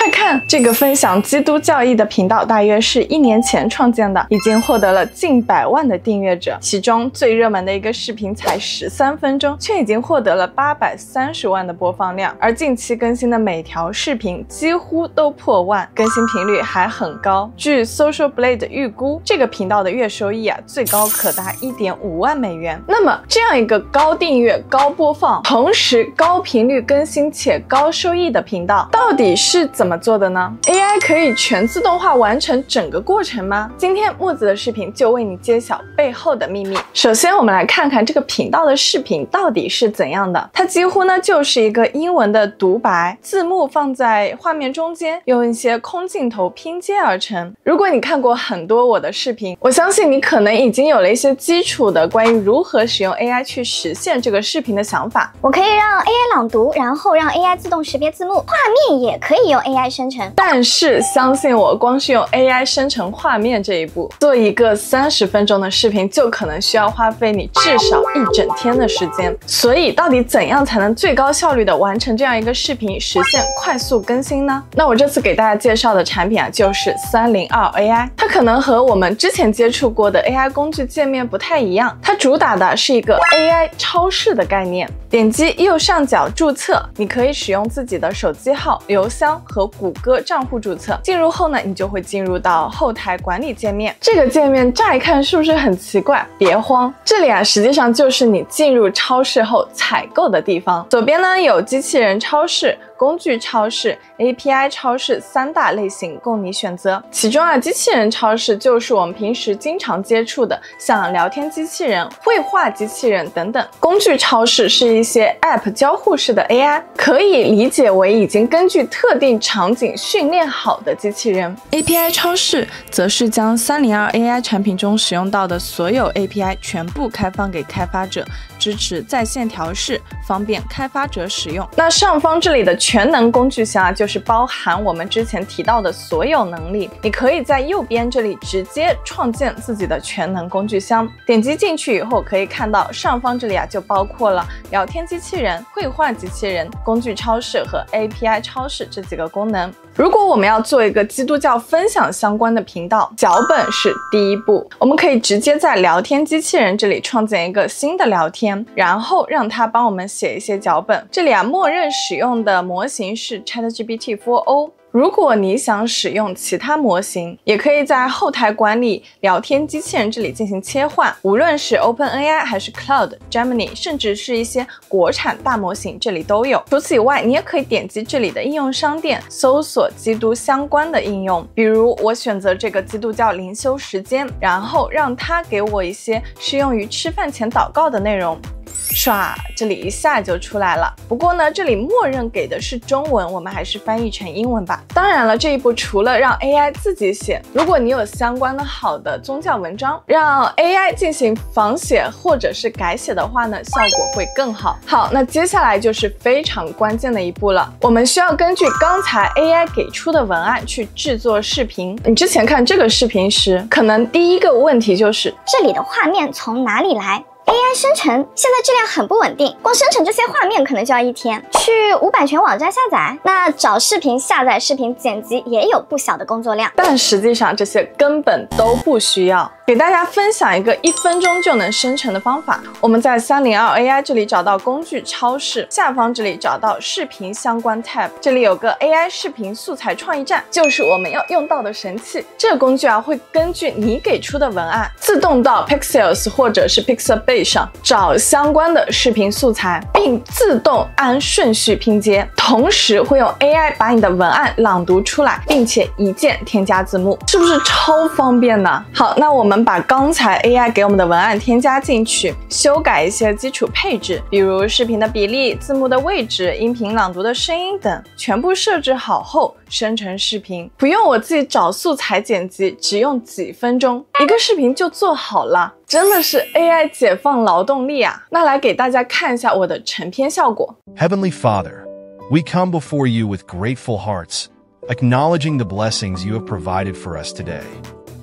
快看，这个分享基督教义的频道大约是1年前创建的，已经获得了近100万的订阅者，其中最热门的一个视频才13分钟，却已经获得了830万的播放量，而近期更新的每条视频几乎都破万，更新频率还很高。据 Social Blade 预估，这个频道的月收益最高可达1.5万美元。那么这样一个高订阅、高播放，同时高频率更新且高收益的频道，到底是怎么做的呢？ AI 可以全自动化完成整个过程吗？今天木子的视频就为你揭晓背后的秘密。首先我们来看看这个频道的视频到底是怎样的。它几乎呢就是一个英文的独白，字幕放在画面中间，用一些空镜头拼接而成。如果你看过很多我的视频，我相信你可能已经有了一些基础的关于如何使用 AI 去实现这个视频的想法。我可以让 AI 朗读，然后让 AI 自动识别字幕，画面也可以用 AI 生成。但是相信我，光是用 AI 生成画面这一步，做一个30分钟的视频就可能需要花费你至少1整天的时间。所以到底怎样才能最高效率的完成这样一个视频，实现快速更新呢？那我这次给大家介绍的产品就是302 AI， 它可能和我们之前接触过的 AI 工具界面不太一样，它主打的是一个 AI 超市的概念。点击右上角注册，你可以使用自己的手机号、邮箱和谷歌账户注册。进入后呢，你就会进入到后台管理界面。这个界面乍一看是不是很奇怪？别慌，这里实际上就是你进入超市后采购的地方。左边呢有机器人超市、工具超市、API 超市3大类型供你选择。其中机器人超市就是我们平时经常接触的，像聊天机器人、绘画机器人等等。工具超市是一些 App 交互式的 AI， 可以理解为已经根据特定场景训练好的机器人。API 超市则是将302 AI 产品中使用到的所有 API 全部开放给开发者，支持在线调试，方便开发者使用。那上方这里的全能工具箱就是包含我们之前提到的所有能力，你可以在右边这里直接创建自己的全能工具箱。点击进去以后，可以看到上方这里就包括了聊天机器人、绘画机器人、工具超市和 API 超市这几个功能。如果我们要做一个基督教分享相关的频道，脚本是第一步。我们可以直接在聊天机器人这里创建一个新的聊天，然后让它帮我们写一些脚本。这里默认使用的模型是 ChatGPT 4o。如果你想使用其他模型，也可以在后台管理聊天机器人这里进行切换，无论是 OpenAI 还是 Cloud、Gemini， 甚至是一些国产大模型，这里都有。除此以外，你也可以点击这里的应用商店，搜索基督相关的应用，比如我选择这个基督教灵修时间，然后让它给我一些适用于吃饭前祷告的内容。唰，这里一下就出来了。不过呢，这里默认给的是中文，我们还是翻译成英文吧。当然了，这一步除了让 AI 自己写，如果你有相关的好的宗教文章，让 AI 进行仿写或者是改写的话呢，效果会更好。好，那接下来就是非常关键的一步了，我们需要根据刚才 AI 给出的文案去制作视频。你之前看这个视频时，可能第一个问题就是这里的画面从哪里来？AI 生成现在质量很不稳定，光生成这些画面可能就要1天。去无版权网站下载，那找视频、下载视频、剪辑也有不小的工作量。但实际上这些根本都不需要。给大家分享一个1分钟就能生成的方法。我们在302 AI 这里找到工具超市，下方这里找到视频相关 tab， 这里有个 AI 视频素材创意站，就是我们要用到的神器。这个工具会根据你给出的文案，自动到 Pixels 或者是 Pixabay 上找相关的视频素材，并自动按顺序拼接，同时会用 AI 把你的文案朗读出来，并且一键添加字幕，是不是超方便呢？好，那我们把刚才 AI 给我们的文案添加进去，修改一些基础配置，比如视频的比例、字幕的位置、音频朗读的声音等，全部设置好后生成视频，不用我自己找素材剪辑，只用几分钟，一个视频就做好了。真的是 AI 解放劳动力啊！那来给大家看一下我的成片效果。 Heavenly Father, we come before you with grateful hearts, acknowledging the blessings you have provided for us today.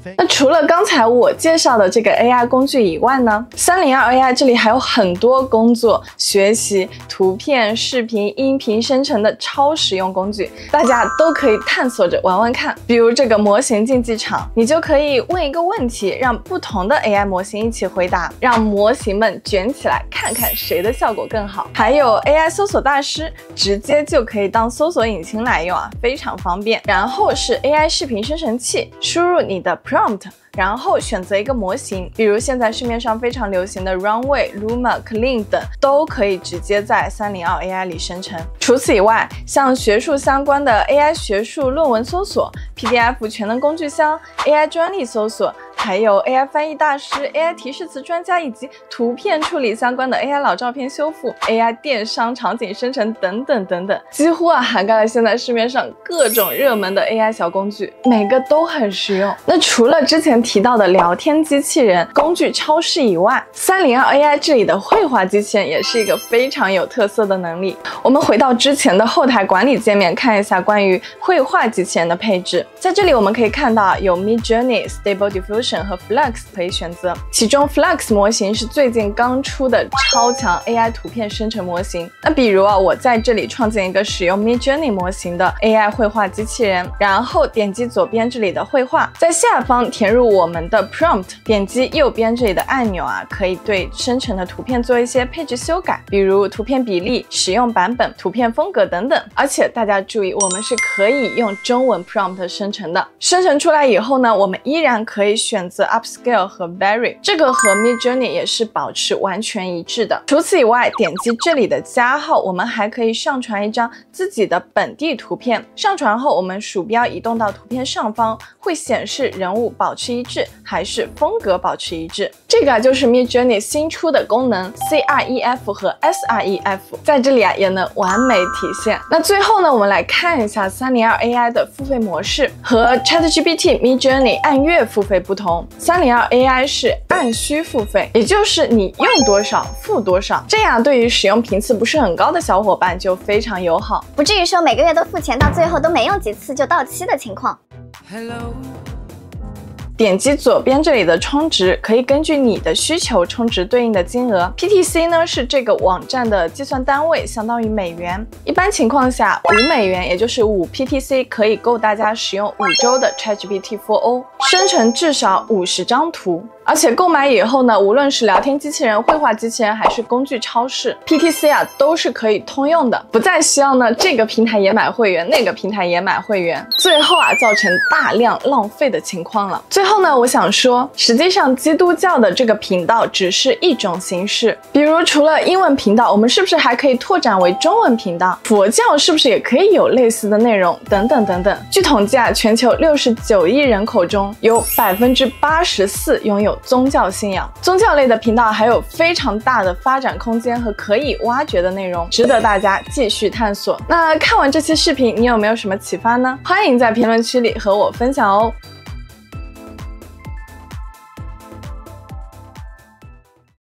anything? 那除了刚才我介绍的这个 AI 工具以外呢，302AI 这里还有很多工作、学习、图片、视频、音频生成的超实用工具，大家都可以探索着玩玩看。比如这个模型竞技场，你就可以问一个问题，让不同的 AI 模型一起回答，让模型们卷起来，看看谁的效果更好。还有 AI 搜索大师，直接就可以当搜索引擎来用啊，非常方便。然后是 AI 视频生成器，输入你的 prompt，然后选择一个模型，比如现在市面上非常流行的 Runway、Luma、Clean 等，都可以直接在302AI 里生成。除此以外，像学术相关的 AI 学术论文搜索、PDF 全能工具箱、AI 专利搜索，还有 AI 翻译大师、AI 提示词专家以及图片处理相关的 AI 老照片修复、AI 电商场景生成等等等等，几乎涵盖了现在市面上各种热门的 AI 小工具，每个都很实用。那除了之前提到的聊天机器人、工具超市以外，302AI 这里的绘画机器人也是一个非常有特色的能力。我们回到之前的后台管理界面，看一下关于绘画机器人的配置。在这里我们可以看到有 Midjourney、Stable Diffusion 和 Flux 可以选择，其中 Flux 模型是最近刚出的超强 AI 图片生成模型。那比如我在这里创建一个使用 Midjourney 模型的 AI 绘画机器人，然后点击左边这里的绘画，在下方填入我们的 prompt， 点击右边这里的按钮可以对生成的图片做一些配置修改，比如图片比例、使用版本、图片风格等等。而且大家注意，我们是可以用中文 prompt 生成的。生成出来以后呢，我们依然可以选择 Upscale 和 Vary， 这个和 Midjourney 也是保持完全一致的。除此以外，点击这里的加号，我们还可以上传一张自己的本地图片。上传后，我们鼠标移动到图片上方，会显示人物保持一致还是风格保持一致。这个就是 Midjourney 新出的功能 CREF 和 SREF， 在这里也能完美体现。那最后呢，我们来看一下302AI 的付费模式。和 ChatGPT、Midjourney 按月付费不同，302AI 是按需付费，也就是你用多少付多少，这样对于使用频次不是很高的小伙伴就非常友好，不至于说每个月都付钱，到最后都没用几次就到期的情况。点击左边这里的充值，可以根据你的需求充值对应的金额。PTC 呢是这个网站的计算单位，相当于美元。一般情况下，5美元，也就是5 PTC 可以够大家使用5周的 ChatGPT 4o， 生成至少50张图。而且购买以后呢，无论是聊天机器人、绘画机器人还是工具超市 ，PTC 都是可以通用的，不再需要呢这个平台也买会员，那个平台也买会员，最后造成大量浪费的情况了。最后呢，我想说，实际上基督教的这个频道只是一种形式，比如除了英文频道，我们是不是还可以拓展为中文频道？佛教是不是也可以有类似的内容？等等等等。据统计全球69亿人口中有84%拥有宗教信仰，宗教类的频道还有非常大的发展空间和可以挖掘的内容，值得大家继续探索。那看完这期视频，你有没有什么启发呢？欢迎在评论区里和我分享哦。